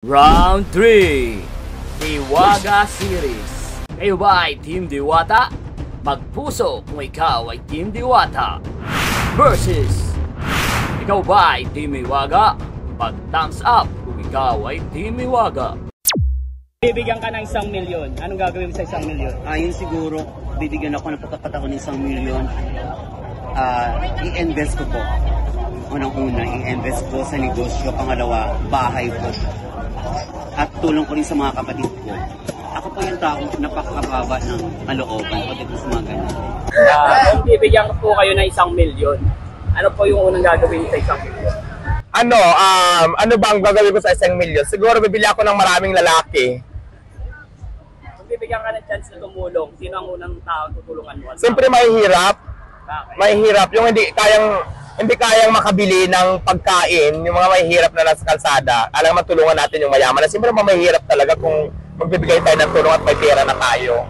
Round 3, Diwaga Series. Kayo ba ay Team Diwata? Magpuso kung ikaw ay Team Diwata. Versus, ikaw ba ay Team Iwaga? Mag-thumbs up kung ikaw ay Team Iwaga. Bibigyan ka ng 1 milyon. Anong gagawin mo sa 1 milyon? Yun siguro, bibigyan ako ng pagkakataon ng 1 milyon. I-invest ko po. Unang-una, i-invest ko sa negosyo. Pangalawa, bahay po. At tulong ko rin sa mga kapatid ko. Ako po yung taong napakababa ng kalooban pagdating sa mga ganyan. Kung bibigyan po kayo ng 1 milyon, ano po yung unang gagawin sa 1 milyon? Ano ba ang gagawin ko sa 1 milyon? Siguro bibili ako ng maraming lalaki. Kung bibigyan ka ng chance na tumulong, sino ang unang taong tutulungan mo? Siyempre mahihirap. Bakit? Mahihirap. Yung hindi kayang makabili ng pagkain, yung mga mahihirap na nasa kalsada. Alam, matulungan natin yung mayaman. Siyempre mahihirap talaga kung magbibigay tayo ng tulong at may pera na tayo.